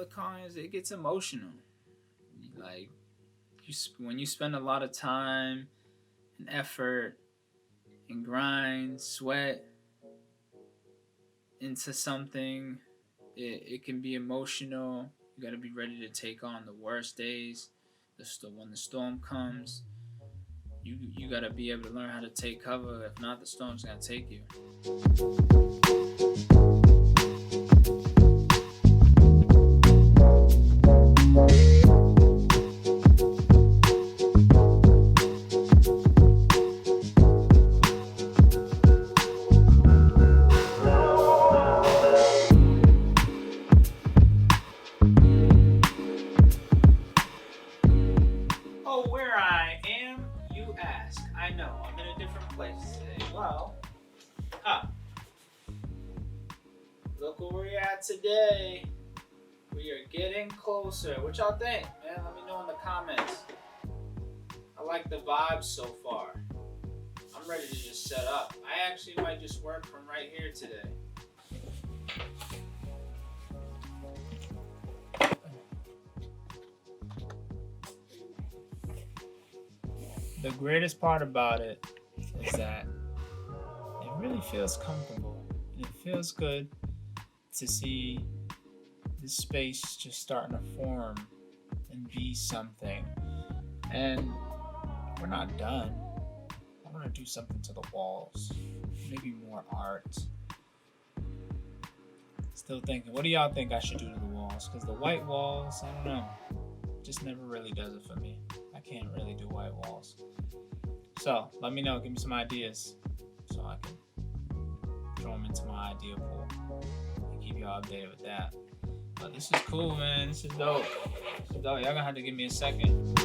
the con is it gets emotional. Like when you spend a lot of time and effort and grind, sweat into something, it can be emotional. You got to be ready to take on the worst days. When the storm comes, you got to be able to learn how to take cover. If not, the storm's gonna take you. Oh, where I am, you ask. I know, I'm in a different place today. Well, look where we're at today. We are getting closer. What y'all think, man? Let me know in the comments. I like the vibes so far. I'm ready to just set up. I actually might just work from right here today. The greatest part about it is that it really feels comfortable. It feels good to see this space just starting to form and be something. And we're not done. I want to do something to the walls. Maybe more art. Still thinking, what do y'all think I should do to the walls? Because the white walls, I don't know, just never really does it for me. I can't really do white walls. So let me know, give me some ideas so I can throw them into my idea pool and keep y'all updated with that. But this is cool, man. This is dope. This is dope. Y'all gonna have to give me a second.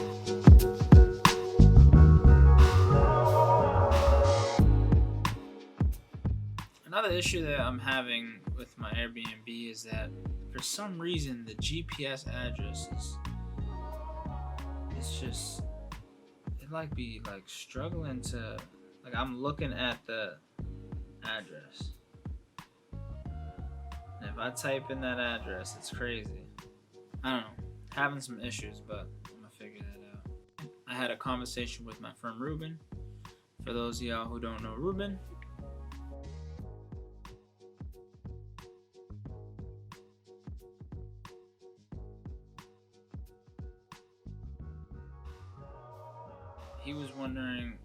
Another issue that I'm having with my Airbnb is that for some reason the GPS address it's just be struggling to I'm looking at the address. And if I type in that address, it's crazy. I don't know. Having some issues, but I'm gonna figure that out. I had a conversation with my friend Ruben. For those of y'all who don't know Ruben, he was wondering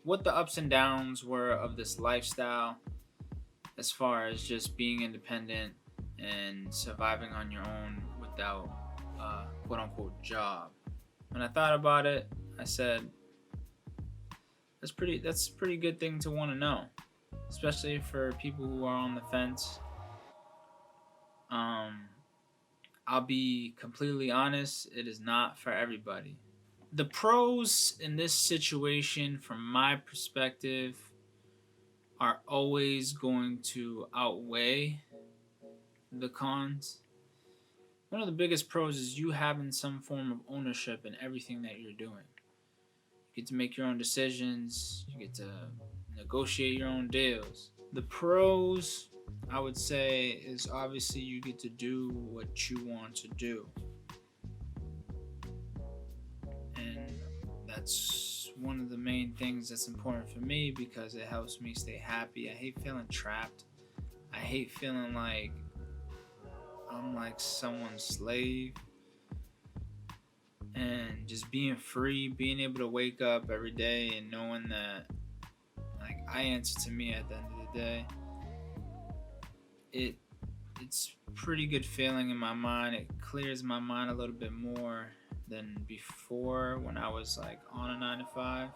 what the ups and downs were of this lifestyle as far as just being independent and surviving on your own without a quote-unquote job. When I thought about it, I said that's a pretty good thing to want to know, especially for people who are on the fence. I'll be completely honest, it is not for everybody. The pros in this situation, from my perspective, are always going to outweigh the cons. One of the biggest pros is you having some form of ownership in everything that you're doing. You get to make your own decisions, you get to negotiate your own deals. The pros, I would say, is obviously you get to do what you want to do. And that's one of the main things that's important for me because it helps me stay happy. I hate feeling trapped. I hate feeling like I'm like someone's slave. And just being free, being able to wake up every day and knowing that I answer to me at the end of the day. It's pretty good feeling in my mind. It clears my mind a little bit more than before when I was on a 9 to 5.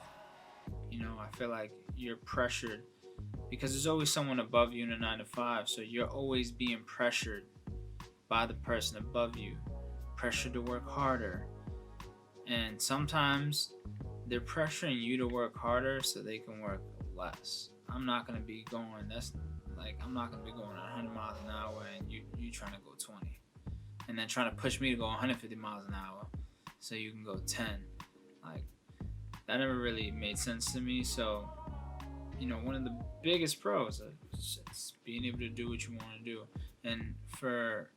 I feel like you're pressured because there's always someone above you in a 9 to 5, so you're always being pressured by the person above you, pressured to work harder. And sometimes they're pressuring you to work harder so they can work less. I'm not gonna be going 100 miles an hour and you trying to go 20, and then trying to push me to go 150 miles an hour so you can go 10. That never really made sense to me. So, one of the biggest pros is being able to do what you want to do. And for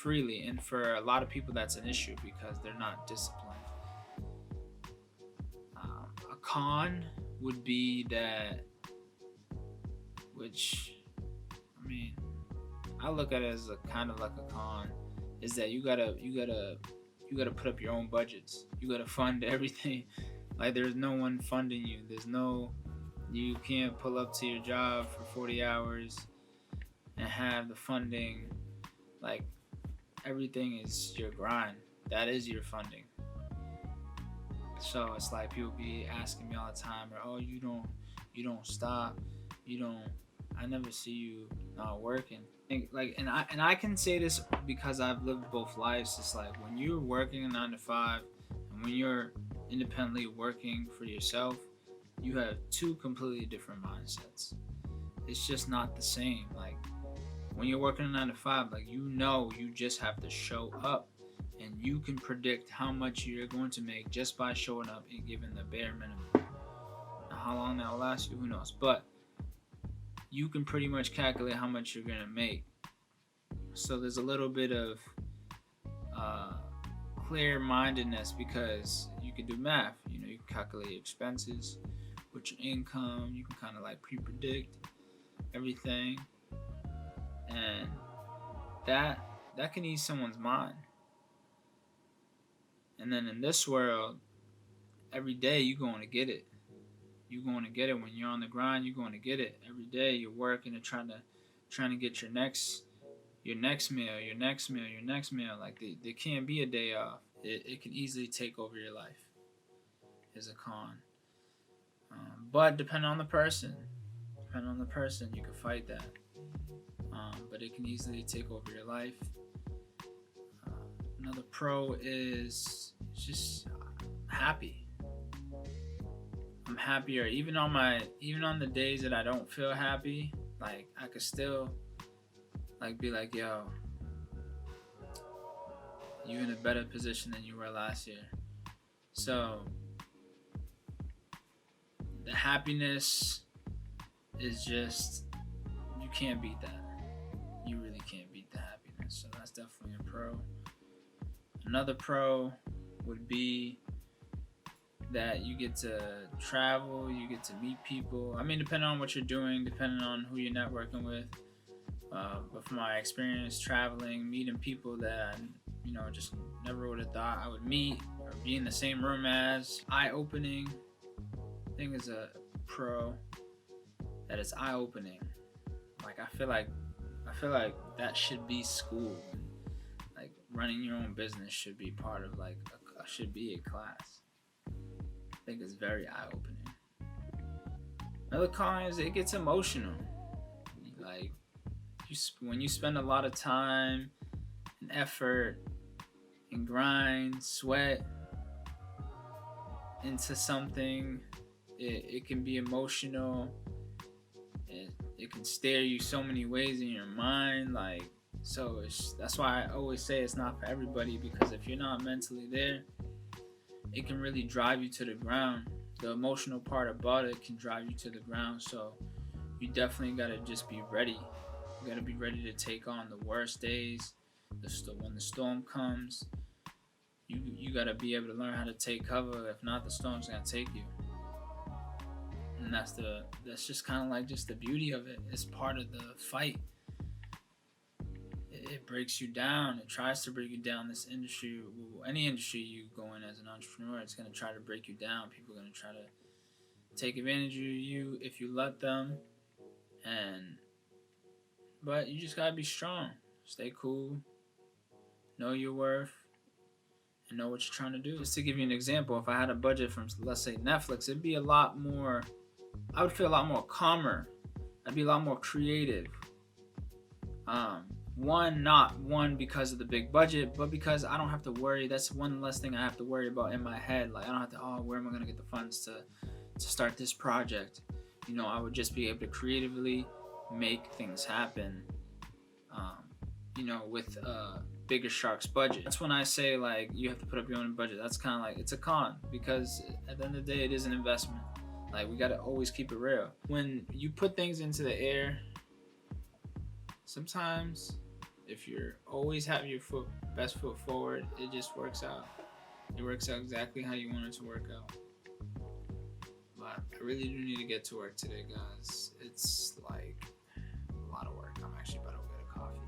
freely, and for a lot of people that's an issue because they're not disciplined. A con would be that, which, I mean, I look at it as a kind of like a con, is that you gotta put up your own budgets. You gotta fund everything. Like there's no one funding you. You can't pull up to your job for 40 hours and have the funding. Like everything is your grind. That is your funding. So it's like people be asking me all the time, or oh, you don't stop, you don't. I never see you not working. And I can say this because I've lived both lives. It's like when you're working a 9 to 5, and when you're independently working for yourself, you have two completely different mindsets. It's just not the same. Like when you're working a 9 to 5, like you just have to show up, and you can predict how much you're going to make just by showing up and giving the bare minimum. Now, how long that'll last you, who knows? But you can pretty much calculate how much you're gonna make. So there's a little bit of clear-mindedness because you can do math. You know, you can calculate your expenses with your income. You can kind of like pre-predict everything, and that can ease someone's mind. And then in this world, every day you're going to get it. You're going to get it when you're on the grind. You're going to get it every day. You're working and trying to get your next meal, your next meal, your next meal. Like there can't be a day off. It can easily take over your life. Is a con. But depending on the person, you can fight that. But it can easily take over your life. Another pro is just happy. I'm happier even on the days that I don't feel happy. Like I could still like be like, yo, you in a better position than you were last year. So the happiness is just, you can't beat that. You really can't beat the happiness. So that's definitely a pro. Another pro would be that you get to travel, you get to meet people. I mean, depending on what you're doing, depending on who you're networking with. But from my experience traveling, meeting people that just never would have thought I would meet or be in the same room as, eye-opening. I think is a pro. That it's eye-opening. Like I feel like that should be school. Like running your own business should be part of should be a class. I think it's very eye-opening. Another con is it gets emotional. Like when you spend a lot of time and effort and grind, sweat into something, it can be emotional. It can stare you so many ways in your mind. That's why I always say it's not for everybody, because if you're not mentally there, it can really drive you to the ground. The emotional part about it can drive you to the ground. So you definitely gotta just be ready. You gotta be ready to take on the worst days. When the storm comes, you gotta be able to learn how to take cover. If not, the storm's gonna take you. And that's just kind of like just the beauty of it. It's part of the fight. It breaks you down. It tries to break you down. This industry, any industry you go in as an entrepreneur, it's going to try to break you down. People are going to try to take advantage of you if you let them. But you just got to be strong. Stay cool. Know your worth. And know what you're trying to do. Just to give you an example, if I had a budget from, let's say, Netflix, it'd be a lot more, I would feel a lot more calmer. I'd be a lot more creative. Not one because of the big budget, but because I don't have to worry. That's one less thing I have to worry about in my head. Like I don't have to, where am I going to get the funds to start this project? I would just be able to creatively make things happen, with Bigger Shark's budget. That's when I say like you have to put up your own budget. That's kind of like, it's a con, because at the end of the day, it is an investment. Like we got to always keep it real. When you put things into the air, sometimes If you're always have your best foot forward, it just works out. It works out exactly how you want it to work out. But I really do need to get to work today, guys. It's like a lot of work. I'm actually about to go get a coffee.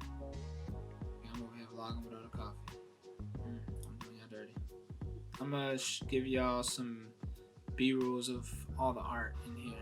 Yeah, I'm over here vlogging without a coffee. I'm doing y'all dirty. I'm gonna give y'all some B-rolls of all the art in here.